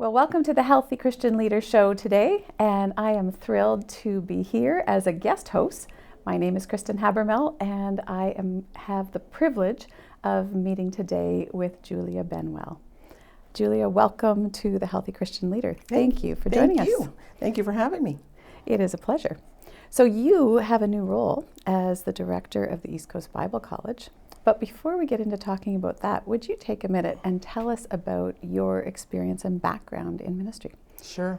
Well, welcome to the Healthy Christian Leader Show today, and I am thrilled to be here as a guest host. My name is Kristen Habermel, and I have the privilege of meeting today with Julia Benwell. Julia, welcome to the Healthy Christian Leader. Thank you for joining us. Thank you for having me. It is a pleasure. So you have a new role as the director of the East Coast Bible College. But before we get into talking about that, would you take a minute and tell us about your experience and background in ministry? Sure.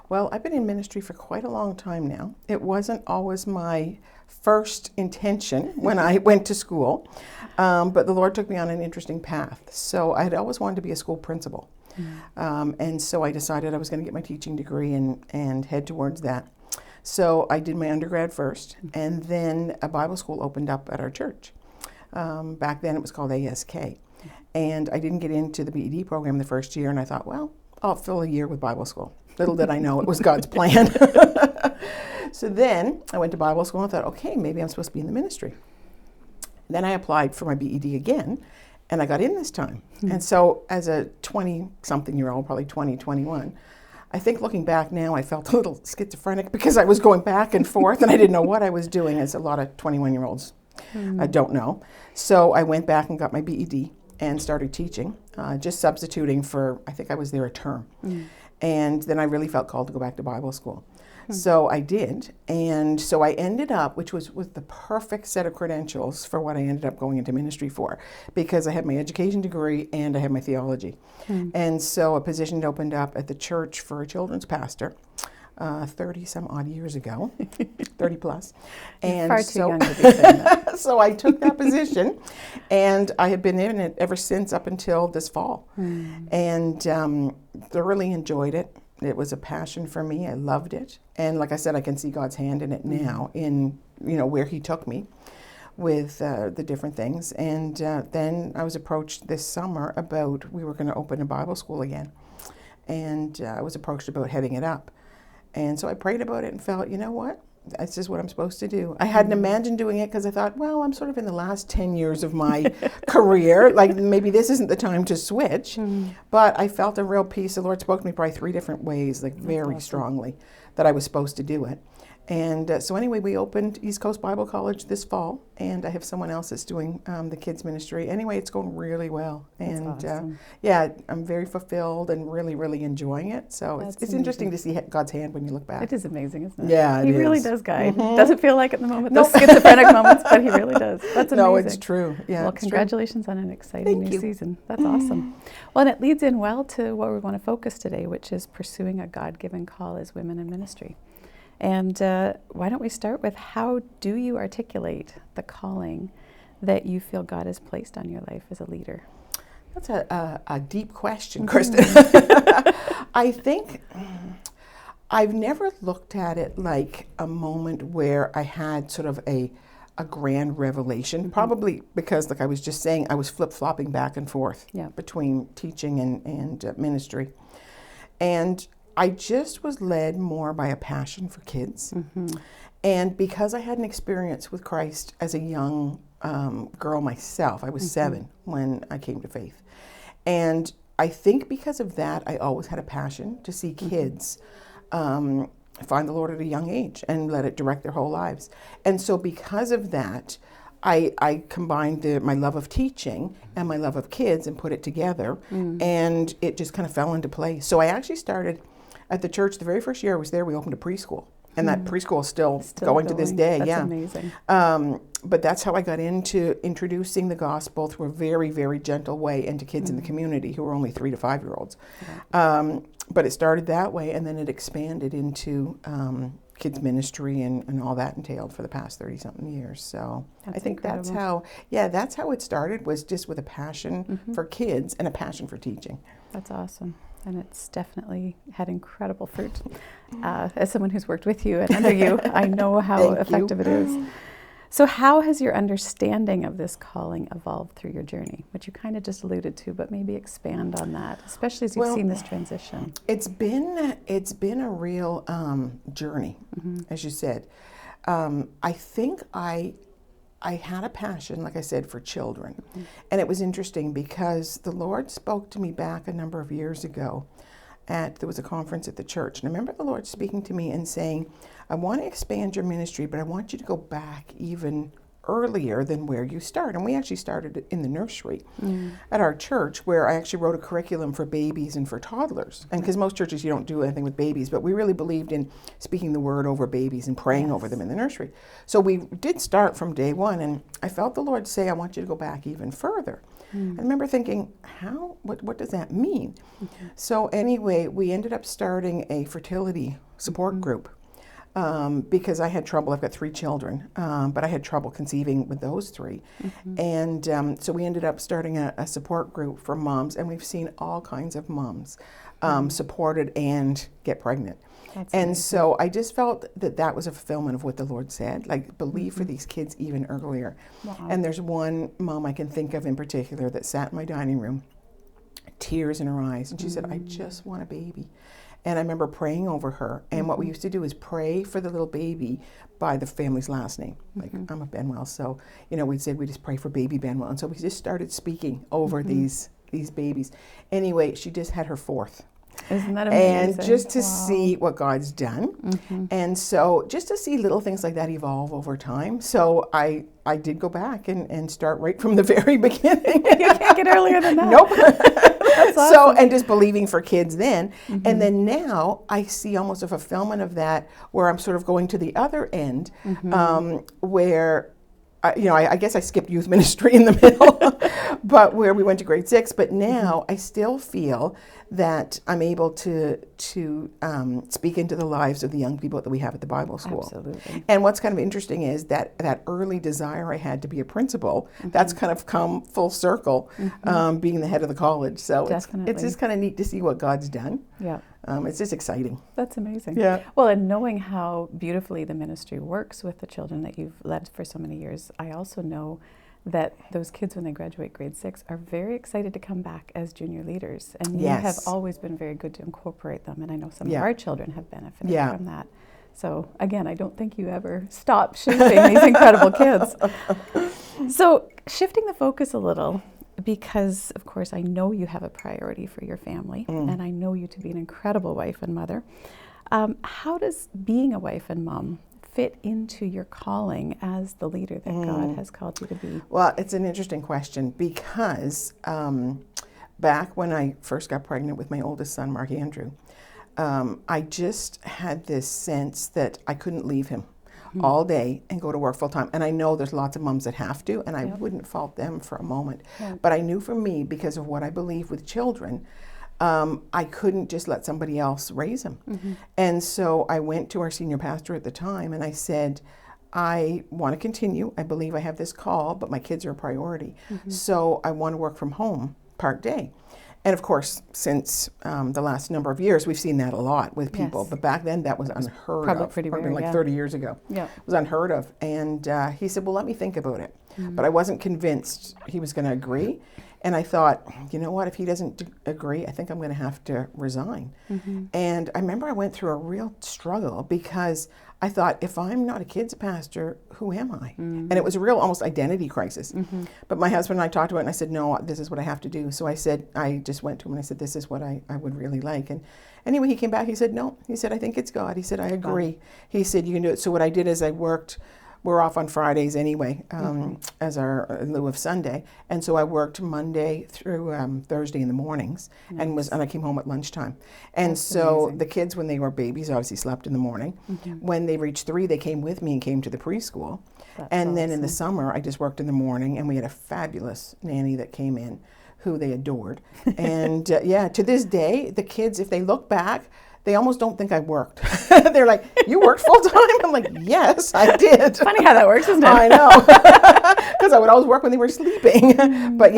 Well, I've been in ministry for quite a long time now. It wasn't always my first intention when I went to school, but the Lord took me on an interesting path. So I had always wanted to be a school principal. And so I decided I was going to get my teaching degree and head towards that. So I did my undergrad first, and then a Bible school opened up at our church. Back then it was called ASK. And I didn't get into the BED program the first year, and I thought, well, I'll fill a year with Bible school. Little did I know it was God's plan. So then I went to Bible school and thought, okay, maybe I'm supposed to be in the ministry. Then I applied for my BED again, and I got in this time. And so as a 20-something-year-old, probably 20, 21, I think looking back now, I felt a little schizophrenic because I was going back and forth, and I didn't know what I was doing, as a lot of 21-year-olds I don't know. So I went back and got my BED and started teaching, just substituting for, I think I was there a term. And then I really felt called to go back to Bible school. So I did. And so I ended up, which was the perfect set of credentials for what I ended up going into ministry for, because I had my education degree and I had my theology. And so a position opened up at the church for a children's pastor. 30 some odd years ago, 30 plus. And far too young to be saying that. So I took that position, and I have been in it ever since up until this fall. And thoroughly enjoyed it. It was a passion for me. I loved it. And like I said, I can see God's hand in it now, in where He took me with the different things. And then I was approached this summer about we were going to open a Bible school again. And I was approached about heading it up. And so I prayed about it and felt, you know what? This is what I'm supposed to do. I hadn't imagined doing it because I thought, well, I'm sort of in the last 10 years of my career. Like maybe this isn't the time to switch. But I felt a real peace. The Lord spoke to me probably 3 different ways, like very strongly, that I was supposed to do it. And so anyway, we opened East Coast Bible College this fall, and I have someone else that's doing the kids ministry. Anyway, it's going really well. And awesome. yeah, I'm very fulfilled and really, really enjoying it. So it's interesting to see God's hand when you look back. It is amazing, isn't it? Yeah, He it really is. does guide. Doesn't feel like it in the moment, those schizophrenic moments, but He really does. That's amazing. No, it's true. Yeah, well, it's congratulations on an exciting Thank new you. season. That's awesome. Well, and it leads in well to what we want to focus today, which is pursuing a God-given call as women in ministry. And why don't we start with, how do you articulate the calling that you feel God has placed on your life as a leader? That's a deep question, Kristen. I think I've never looked at it like a moment where I had sort of a grand revelation, probably because, like I was just saying, I was flip-flopping back and forth between teaching and ministry. And I just was led more by a passion for kids. And because I had an experience with Christ as a young girl myself, I was 7 when I came to faith. And I think because of that, I always had a passion to see kids find the Lord at a young age and let it direct their whole lives. And so because of that, I combined my love of teaching and my love of kids and put it together, and it just kind of fell into place. So I actually started at the church. The very first year I was there, we opened a preschool. And that preschool is still going to this day. That's amazing. But that's how I got into introducing the gospel through a very, very gentle way into kids in the community who were only 3 to 5-year-olds. But it started that way, and then it expanded into kids ministry and all that entailed for the past 30-something years. So I think incredible. that's how it started, was just with a passion for kids and a passion for teaching. That's awesome. And it's definitely had incredible fruit. As someone who's worked with you and under you, I know how effective it is. So how has your understanding of this calling evolved through your journey, which you kind of just alluded to, but maybe expand on that, especially as you've seen this transition? It's been a real journey, as you said. I think I had a passion, like I said, for children. And it was interesting because the Lord spoke to me back a number of years ago there was a conference at the church. And I remember the Lord speaking to me and saying, I want to expand your ministry, but I want you to go back even earlier than where you start. And we actually started in the nursery at our church, where I actually wrote a curriculum for babies and for toddlers. And because most churches, you don't do anything with babies, but we really believed in speaking the word over babies and praying over them in the nursery. So we did start from day one, and I felt the Lord say, I want you to go back even further. I remember thinking, what does that mean? So anyway, we ended up starting a fertility support group. Because I had trouble. I've got 3 children, but I had trouble conceiving with those 3. And so we ended up starting a support group for moms, and we've seen all kinds of moms supported and get pregnant. That's amazing. So I just felt that was a fulfillment of what the Lord said, like believe for these kids even earlier. Wow. And there's one mom I can think of in particular that sat in my dining room, tears in her eyes, and she said, I just want a baby. And I remember praying over her. And what we used to do is pray for the little baby by the family's last name. Like, I'm a Benwell, so, we'd say we just pray for baby Benwell. And so we just started speaking over these babies. Anyway, she just had her 4th. Isn't that amazing? And just to see what God's done. And so just to see little things like that evolve over time. So I did go back and start right from the very beginning. You can't get earlier than that. Nope. That's awesome. So, and just believing for kids then. And then now I see almost a fulfillment of that, where I'm sort of going to the other end, where I guess I skipped youth ministry in the middle, but where we went to grade 6. But now I still feel that I'm able to speak into the lives of the young people that we have at the Bible school. Absolutely. And what's kind of interesting is that early desire I had to be a principal, that's kind of come full circle, being the head of the college. So it's just kind of neat to see what God's done. Yeah. It's just exciting. That's amazing. Yeah. Well, and knowing how beautifully the ministry works with the children that you've led for so many years, I also know that those kids, when they graduate grade 6, are very excited to come back as junior leaders. And you have always been very good to incorporate them. And I know some of our children have benefited from that. So again, I don't think you ever stop shaping these incredible kids. So shifting the focus a little, because of course I know you have a priority for your family, and I know you to be an incredible wife and mother. How does being a wife and mom fit into your calling as the leader that God has called you to be? Well, it's an interesting question, because back when I first got pregnant with my oldest son, Mark Andrew, I just had this sense that I couldn't leave him all day and go to work full time. And I know there's lots of moms that have to, and I wouldn't fault them for a moment. But I knew for me, because of what I believe with children, I couldn't just let somebody else raise them. And so I went to our senior pastor at the time and I said, I want to continue. I believe I have this call, but my kids are a priority. So I want to work from home part day. And of course, since the last number of years, we've seen that a lot with people. But back then, that was unheard probably of. Pretty probably rare, like 30 years ago. It was unheard of. And he said, well, let me think about it. But I wasn't convinced he was going to agree. And I thought, you know what, if he doesn't agree, I think I'm going to have to resign. And I remember I went through a real struggle, because I thought, if I'm not a kids pastor, who am I? And it was a real almost identity crisis. But my husband and I talked about it, and I said, no, this is what I have to do. So I just went to him and I said, this is what I would really like. And anyway, he came back, he said, no. He said, I think it's God. He said, I agree. He said, you can do it. So what I did is we're off on Fridays anyway, as our in lieu of Sunday, and so I worked Monday through Thursday in the mornings, and I came home at lunchtime. And That's so amazing. the kids, when they were babies, obviously slept in the morning. When they reached 3, they came with me and came to the preschool. Then in the summer, I just worked in the morning, and we had a fabulous nanny that came in, who they adored. And to this day, the kids, if they look back, they almost don't think I worked. They're like, you worked full time? I'm like, yes, I did. It's funny how that works, isn't it? I know. Because I would always work when they were sleeping. But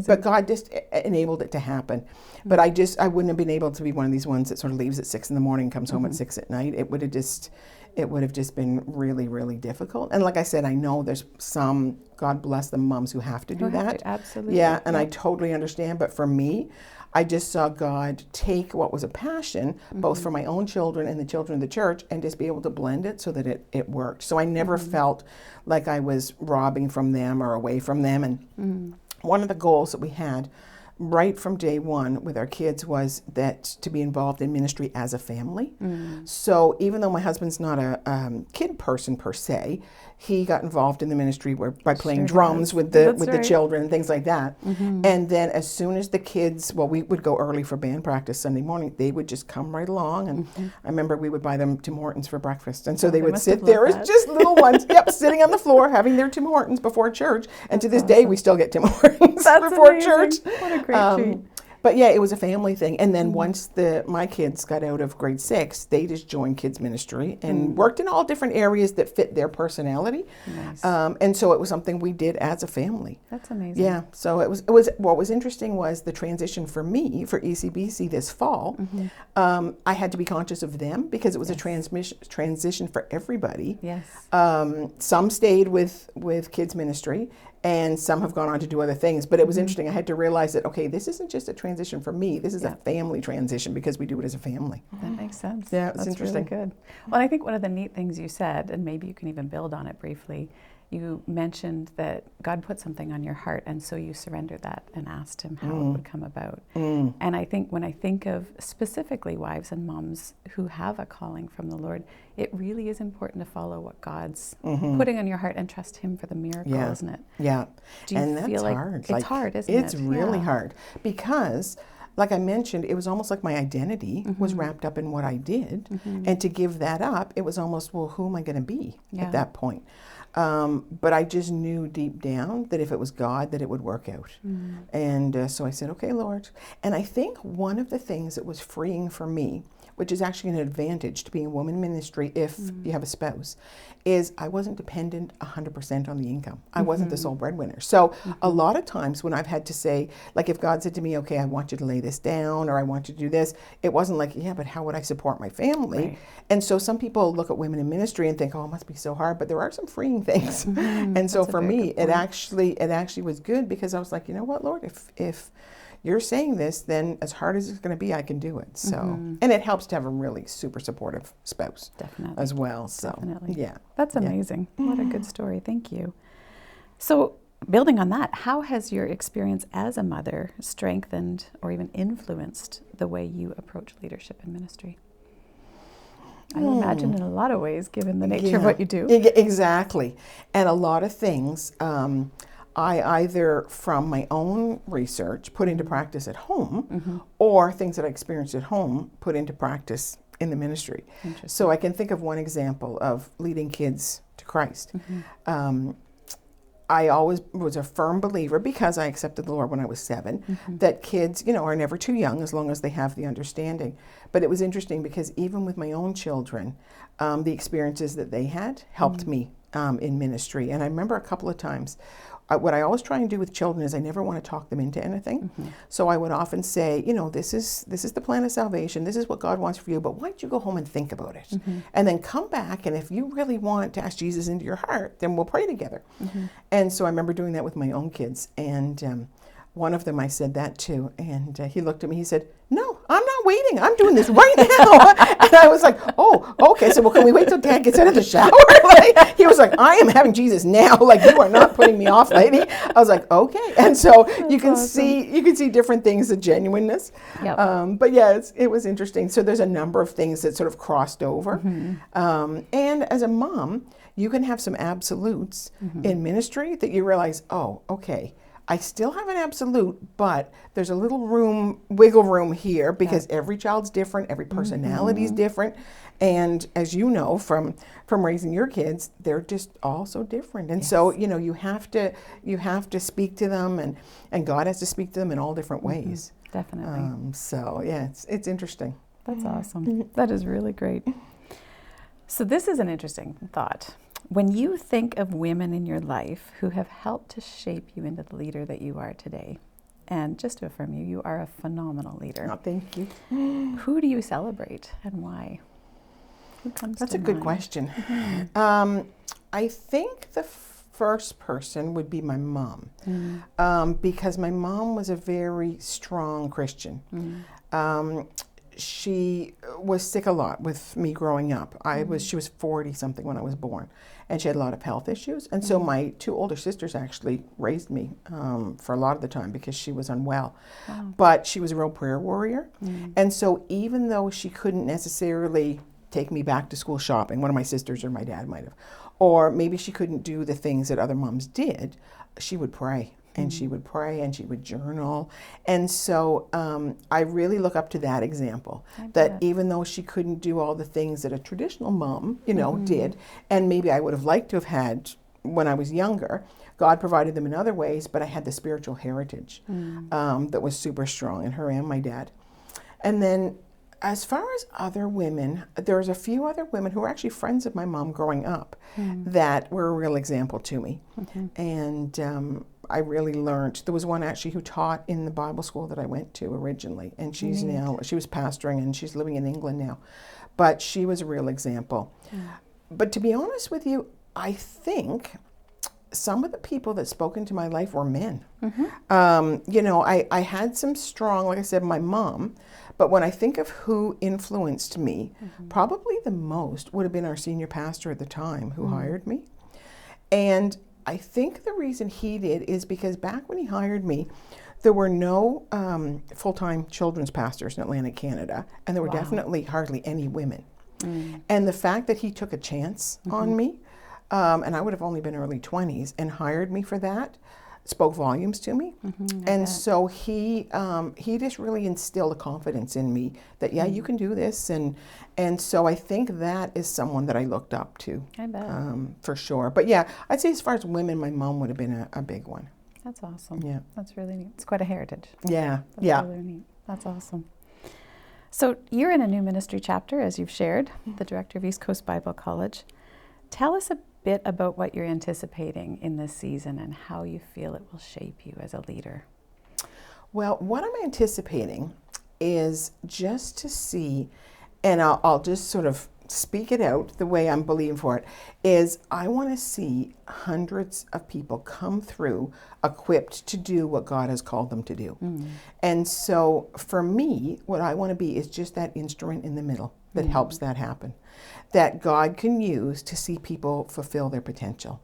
but God just enabled it to happen. But I wouldn't have been able to be one of these ones that sort of leaves at 6 in the morning, comes home at 6 at night. It would have just been really, really difficult. And like I said, I know there's some, God bless the moms who have to do that. Absolutely. Yeah, and I totally understand. But for me, I just saw God take what was a passion, both for my own children and the children of the church, and just be able to blend it so that it worked. So I never felt like I was robbing from them or away from them. And one of the goals that we had right from day one with our kids was that to be involved in ministry as a family. So even though my husband's not a kid person per se, he got involved in the ministry by playing drums with the children and things like that. And then as soon as the kids, we would go early for band practice Sunday morning, they would just come right along. And I remember we would buy them Tim Hortons for breakfast. And so they would sit there as just little ones, sitting on the floor having their Tim Hortons before church. And to this day, we still get Tim Hortons before church. What a great treat. But yeah, it was a family thing. And then once my kids got out of grade 6, they just joined kids ministry and worked in all different areas that fit their personality. Nice. And so it was something we did as a family. That's amazing. Yeah. So it was what was interesting was the transition for me for ECBC this fall. I had to be conscious of them because it was a transition for everybody. Yes. Some stayed with kids ministry, and some have gone on to do other things. But it was interesting. I had to realize that, okay, this isn't just a transition for me. This is a family transition because we do it as a family. That makes sense. Yeah, it's That's interesting. Really good. Well, I think one of the neat things you said, and maybe you can even build on it briefly, you mentioned that God put something on your heart, and so you surrendered that and asked Him how it would come about. And I think when I think of specifically wives and moms who have a calling from the Lord, it really is important to follow what God's putting on your heart and trust Him for the miracle, isn't it? Yeah. Do you and feel that's like hard. it's hard, isn't it? It's really hard because, like I mentioned, it was almost like my identity was wrapped up in what I did. And to give that up, it was almost, well, who am I going to be at that point? But I just knew deep down that if it was God, that it would work out. And so I said, okay, Lord. And I think one of the things that was freeing for me, which is actually an advantage to being a woman in ministry if you have a spouse, is I wasn't dependent 100% on the income. I wasn't the sole breadwinner. So a lot of times when I've had to say, like if God said to me, okay, I want you to lay this down or I want you to do this, it wasn't like, yeah, but how would I support my family? Right. And so some people look at women in ministry and think, oh, it must be so hard, but there are some freeing things. And so for me, it actually was good because I was like, you know what, Lord, if you're saying this, then as hard as it's going to be, I can do it. So, and it helps to have a really super supportive spouse as well. So, yeah. That's amazing. What a good story. Thank you. So, building on that, how has your experience as a mother strengthened or even influenced the way you approach leadership and ministry? I would imagine in a lot of ways, given the nature of what you do. Exactly. And a lot of things I either from my own research put into practice at home or things that I experienced at home put into practice in the ministry. So I can think of one example of leading kids to Christ. I always was a firm believer, because I accepted the Lord when I was 7, that kids, are never too young as long as they have the understanding. But it was interesting because even with my own children, the experiences that they had helped me in ministry. And I remember a couple of times, what I always try and do with children is I never want to talk them into anything. So I would often say, this is the plan of salvation. This is what God wants for you. But why don't you go home and think about it? And then come back. And if you really want to ask Jesus into your heart, then we'll pray together. And so I remember doing that with my own kids. And one of them I said that to. And he looked at me. He said, no, I'm not waiting. I'm doing this right now. And I was like, oh, okay. So, well, can we wait till Dad gets out of the shower? He was like, I am having Jesus now. Like, you are not putting me off, lady. I was like, okay. And so you can see different things of genuineness. But yeah, it was interesting. So there's a number of things that sort of crossed over. And as a mom, you can have some absolutes in ministry that you realize, oh, okay, I still have an absolute, but there's a little wiggle room here, because every child's different, every personality is different. And as you know from raising your kids, they're just all so different. And so, you have to speak to them, and God has to speak to them in all different ways. Definitely. So yeah, it's interesting. That's awesome. That is really great. So this is an interesting thought. When you think of women in your life who have helped to shape you into the leader that you are today, and just to affirm you are a phenomenal leader. Oh, thank you. Who do you celebrate and why? Who comes That's to a good mind? question. I think the first person would be my mom, because my mom was a very strong Christian. She was sick a lot with me growing up. She was 40 something when I was born. and she had a lot of health issues. And so my two older sisters actually raised me for a lot of the time because she was unwell. Wow. But she was a real prayer warrior. And so even though she couldn't necessarily take me back to school shopping, one of my sisters or my dad might have, or maybe she couldn't do the things that other moms did, she would pray. And she would pray and she would journal. And so I really look up to that example, that even though she couldn't do all the things that a traditional mom, did, and maybe I would have liked to have had when I was younger, God provided them in other ways, but I had the spiritual heritage that was super strong in her and my dad. And then as far as other women, there's a few other women who were actually friends of my mom growing up that were a real example to me. And I really learned. There was one actually who taught in the Bible school that I went to originally, and she was pastoring and she's living in England now. But she was a real example. But to be honest with you, I think some of the people that spoke into my life were men. I had some strong, like I said, my mom, but when I think of who influenced me, probably the most would have been our senior pastor at the time who hired me. And I think the reason he did is because back when he hired me, there were no full-time children's pastors in Atlantic Canada, and there were definitely hardly any women. And the fact that he took a chance on me, and I would have only been early 20s, and hired me for that, spoke volumes to me. And so he just really instilled a confidence in me that, you can do this. And so I think that is someone that I looked up to. I bet. For sure. But yeah, I'd say as far as women, my mom would have been a big one. That's awesome. Yeah. That's really neat. It's quite a heritage. Yeah. That's really neat. That's awesome. So you're in a new ministry chapter, as you've shared, the director of East Coast Bible College. Tell us a bit about what you're anticipating in this season and how you feel it will shape you as a leader. Well, what I'm anticipating is just to see, and I'll just sort of speak it out the way I'm believing for it, is I want to see hundreds of people come through equipped to do what God has called them to do. And so for me, what I want to be is just that instrument in the middle that helps that happen, that God can use to see people fulfill their potential.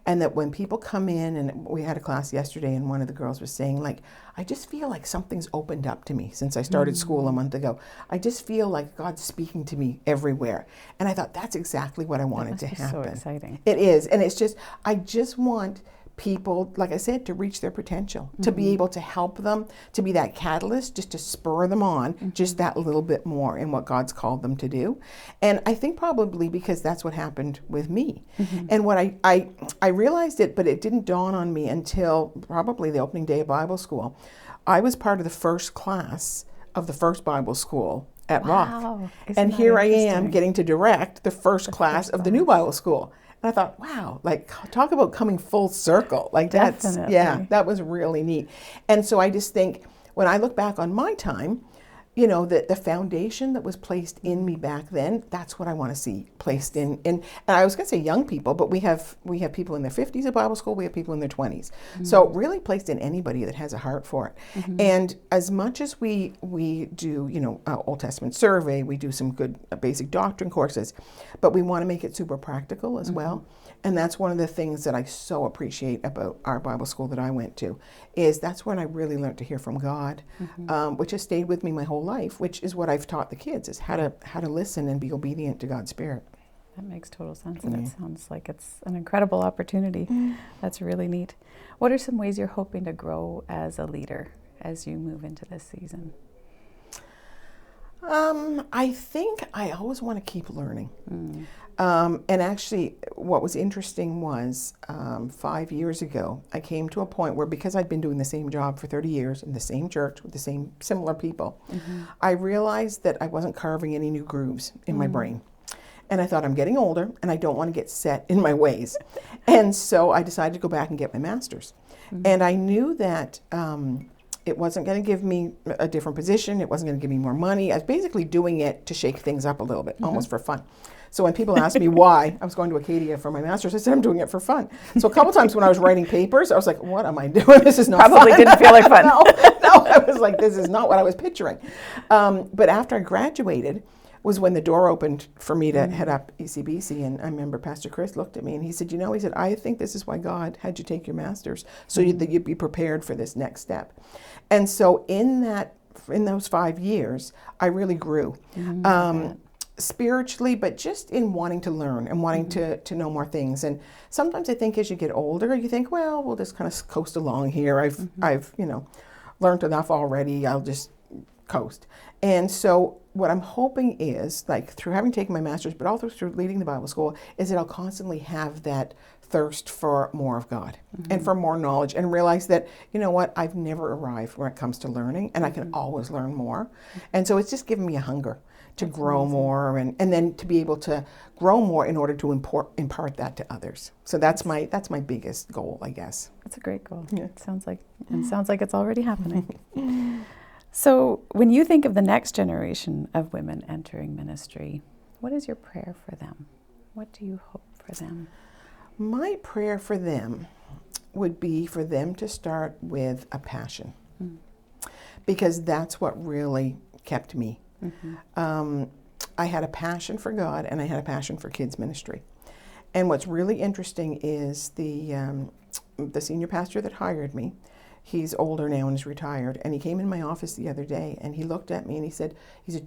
And that when people come in, and we had a class yesterday and one of the girls was saying, like, I just feel like something's opened up to me since I started school a month ago. I just feel like God's speaking to me everywhere. And I thought that's exactly what I wanted to happen. So exciting. It is. And it's just, I just want people, like I said, to reach their potential, to be able to help them, to be that catalyst, just to spur them on just that little bit more in what God's called them to do. And I think probably because that's what happened with me. And what I realized it, but it didn't dawn on me until probably the opening day of Bible school. I was part of the first class of the first Bible school at Rock. And here I am getting to direct the first class of the new Bible school. And I thought, wow, like, talk about coming full circle. Like, Definitely. that was really neat. And so I just think, when I look back on my time, the foundation that was placed in me back then, that's what I want to see placed in. And I was going to say young people, but we have people in their 50s at Bible school, we have people in their 20s. So really placed in anybody that has a heart for it. And as much as we do, Old Testament survey, we do some good basic doctrine courses, but we want to make it super practical as well. And that's one of the things that I so appreciate about our Bible school that I went to, is that's when I really learned to hear from God, which has stayed with me my whole life, which is what I've taught the kids, is how to listen and be obedient to God's Spirit. That makes total sense, and it sounds like it's an incredible opportunity. That's really neat. What are some ways you're hoping to grow as a leader as you move into this season? I think I always want to keep learning. And actually, what was interesting was 5 years ago, I came to a point where, because I'd been doing the same job for 30 years in the same church with the same similar people, I realized that I wasn't carving any new grooves in my brain. And I thought, I'm getting older and I don't want to get set in my ways. And so I decided to go back and get my master's. And I knew that it wasn't going to give me a different position. It wasn't going to give me more money. I was basically doing it to shake things up a little bit, almost for fun. So when people asked me why I was going to Acadia for my master's, I said, I'm doing it for fun. So a couple times when I was writing papers, I was like, what am I doing? This is not Probably fun. Didn't feel like fun. No, I was like, this is not what I was picturing. But after I graduated, was when the door opened for me to head up ECBC. And I remember Pastor Chris looked at me and he said, he said, I think this is why God had you take your master's, so that you'd be prepared for this next step. And so in those 5 years, I really grew. Spiritually, but just in wanting to learn and wanting to know more things. And sometimes I think as you get older, you think, well, we'll just kind of coast along here. I've learned enough already. I'll just coast. And so what I'm hoping is, like, through having taken my master's, but also through leading the Bible school, is that I'll constantly have that thirst for more of God and for more knowledge, and realize that, I've never arrived when it comes to learning, and I can always learn more. And so it's just given me a hunger to grow more, and then to be able to grow more in order to impart that to others. So that's my biggest goal, I guess. That's a great goal. Yeah. It sounds like it's already happening. So when you think of the next generation of women entering ministry, what is your prayer for them? What do you hope for them? My prayer for them would be for them to start with a passion, because that's what really kept me. I had a passion for God, and I had a passion for kids ministry. And what's really interesting is the senior pastor that hired me, he's older now and is retired, and he came in my office the other day and he looked at me and he said,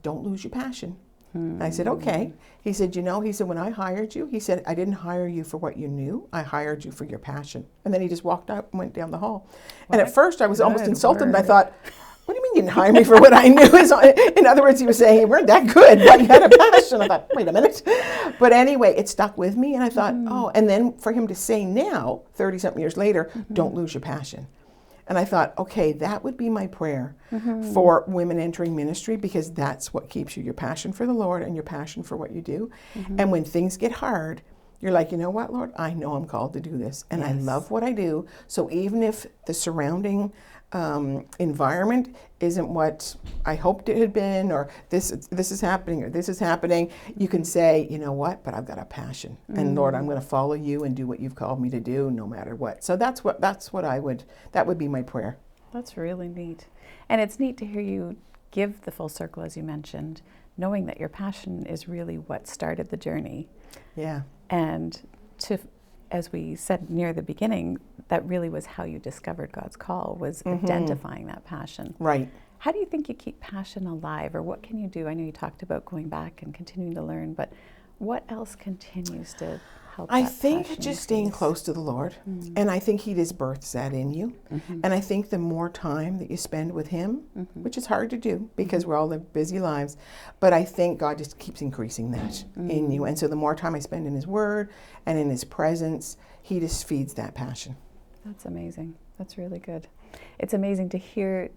don't lose your passion. And I said, okay. He said, when I hired you, he said, I didn't hire you for what you knew. I hired you for your passion. And then he just walked out and went down the hall. And at first I was almost insulted, and I thought, what do you mean you didn't hire me for what I knew? In other words, he was saying, you weren't that good, but you had a passion. I thought, wait a minute. But anyway, it stuck with me, and I thought, and then for him to say now, 30-something years later, don't lose your passion. And I thought, okay, that would be my prayer for women entering ministry, because that's what keeps you, your passion for the Lord and your passion for what you do. And when things get hard, you're like, you know what, Lord, I know I'm called to do this, and I love what I do. So even if the surrounding environment isn't what I hoped it had been, or this is happening, or this is happening, you can say, you know what, but I've got a passion, and Lord, I'm going to follow you and do what you've called me to do, no matter what. So that would be my prayer. That's really neat. And it's neat to hear you give the full circle, as you mentioned, knowing that your passion is really what started the journey. Yeah. And as we said near the beginning, that really was how you discovered God's call, was identifying that passion. Right. How do you think you keep passion alive, or what can you do? I know you talked about going back and continuing to learn, but what else continues to help I that think passion just staying increase? close to the Lord, and I think He just births that in you. And I think the more time that you spend with Him, which is hard to do because we all live busy lives, but I think God just keeps increasing that in you. And so the more time I spend in His Word and in His presence, He just feeds that passion. That's amazing. That's really good. It's amazing to hear,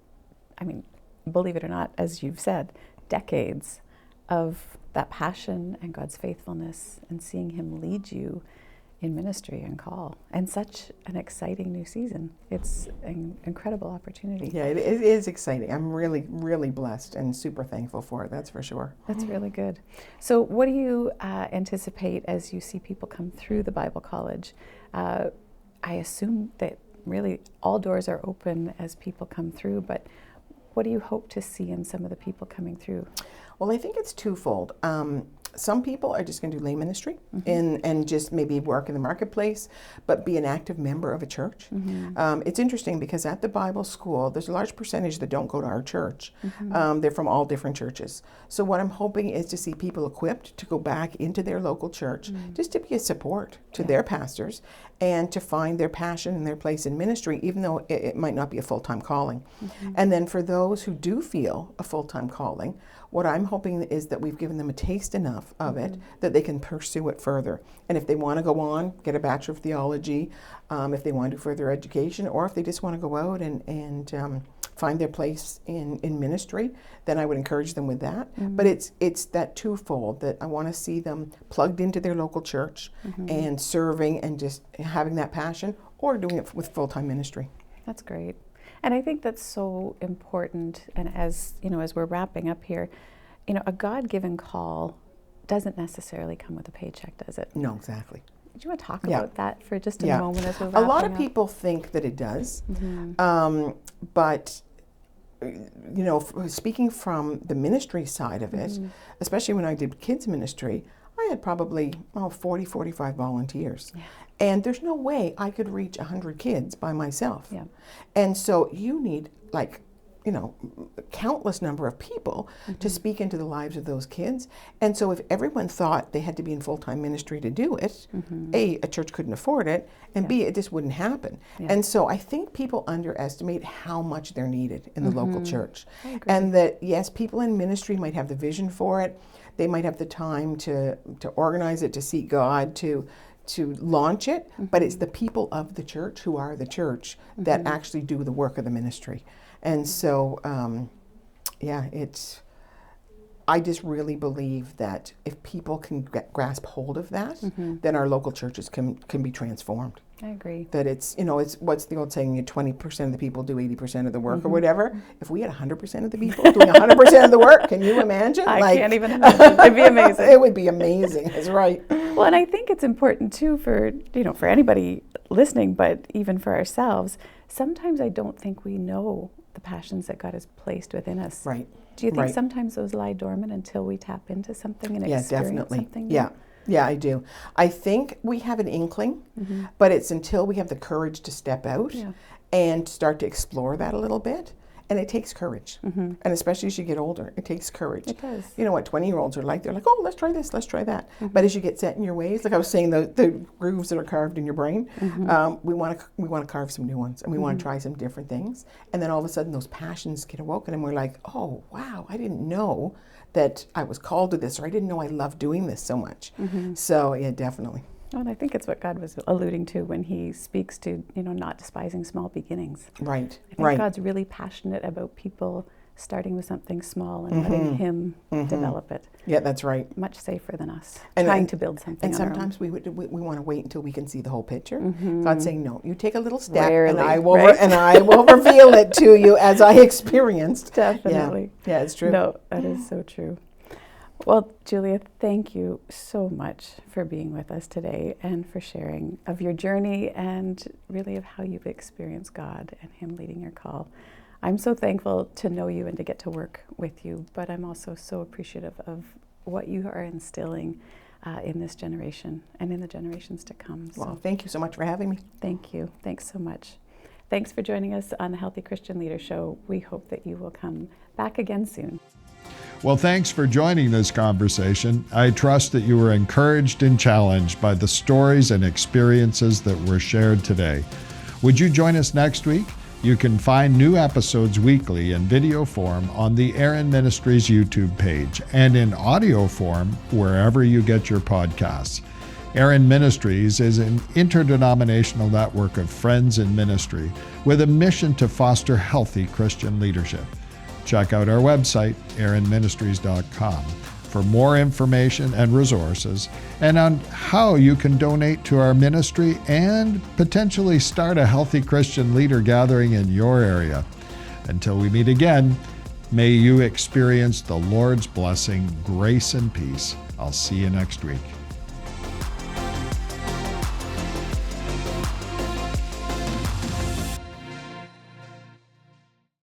believe it or not, as you've said, decades of that passion and God's faithfulness, and seeing Him lead you in ministry and call, and such an exciting new season. It's an incredible opportunity. Yeah, it is exciting. I'm really, really blessed and super thankful for it, that's for sure. That's really good. So what do you anticipate as you see people come through the Bible College? I assume that really all doors are open as people come through, but what do you hope to see in some of the people coming through? Well, I think it's twofold. Some people are just going to do lay ministry and just maybe work in the marketplace, but be an active member of a church. It's interesting because at the Bible school, there's a large percentage that don't go to our church. They're from all different churches. So what I'm hoping is to see people equipped to go back into their local church, just to be a support to their pastors and to find their passion and their place in ministry, even though it might not be a full-time calling. And then for those who do feel a full-time calling, what I'm hoping is that we've given them a taste enough of it that they can pursue it further. And if they want to go on, get a Bachelor of Theology, if they want to do further education, or if they just want to go out and find their place in ministry, then I would encourage them with that. But it's that twofold, that I want to see them plugged into their local church and serving and just having that passion, or doing it with full-time ministry. That's great. And I think that's so important. And as we're wrapping up here, a God-given call doesn't necessarily come with a paycheck, does it? No, exactly. Do you want to talk about that for just a moment as we're wrapping up? A lot of up? people think that it does, but speaking from the ministry side of it, especially when I did kids ministry, I had probably 40, 45 volunteers. Yeah. And there's no way I could reach 100 kids by myself. Yeah. And so you need countless number of people to speak into the lives of those kids. And so if everyone thought they had to be in full-time ministry to do it, A, a church couldn't afford it, and B, it just wouldn't happen. Yeah. And so I think people underestimate how much they're needed in the local church. I agree. And that, yes, people in ministry might have the vision for it. They might have the time to organize it, to seek God, to launch it, but it's the people of the church who are the church that actually do the work of the ministry. And so, I just really believe that if people can grasp hold of that, then our local churches can be transformed. I agree. That it's what's the old saying, 20% of the people do 80% of the work or whatever. If we had 100% of the people doing 100% of the work, can you imagine? I can't even imagine. It'd be amazing. It would be amazing, that's right. Well, and I think it's important too for anybody listening, but even for ourselves, sometimes I don't think we know the passions that God has placed within us. Right. Do you think Right. sometimes those lie dormant until we tap into something and Yeah, experience definitely. something? Yeah, I do. I think we have an inkling, but it's until we have the courage to step out and start to explore that a little bit. And it takes courage. And especially as you get older, it takes courage. It does. You know what 20-year-olds are like? They're like, oh, let's try this, let's try that. But as you get set in your ways, like I was saying, the grooves that are carved in your brain, we want to carve some new ones, and we want to try some different things. And then all of a sudden those passions get awoken, and we're like, oh, wow, I didn't know that I was called to this, or I didn't know I loved doing this so much. So yeah, definitely. Oh, and I think it's what God was alluding to when he speaks to, not despising small beginnings. Right, I think God's really passionate about people starting with something small and letting him develop it. Yeah, that's right. Much safer than us And- trying and- to build something And on our own. sometimes we want to wait until we can see the whole picture. God's saying, no, you take a little step, Rarely, and I will right? and I will reveal it to you as I experienced. Definitely. Yeah, it's true. No, that is so true. Well, Julia, thank you so much for being with us today and for sharing of your journey and really of how you've experienced God and him leading your call. I'm so thankful to know you and to get to work with you, but I'm also so appreciative of what you are instilling in this generation and in the generations to come. Well, thank you so much for having me. Thank you. Thanks so much. Thanks for joining us on the Healthy Christian Leader Show. We hope that you will come back again soon. Well, thanks for joining this conversation. I trust that you were encouraged and challenged by the stories and experiences that were shared today. Would you join us next week? You can find new episodes weekly in video form on the Aaron Ministries YouTube page and in audio form wherever you get your podcasts. Aaron Ministries is an interdenominational network of friends in ministry with a mission to foster healthy Christian leadership. Check out our website, aaronministries.com, for more information and resources, and on how you can donate to our ministry and potentially start a healthy Christian leader gathering in your area. Until we meet again, may you experience the Lord's blessing, grace, and peace. I'll see you next week.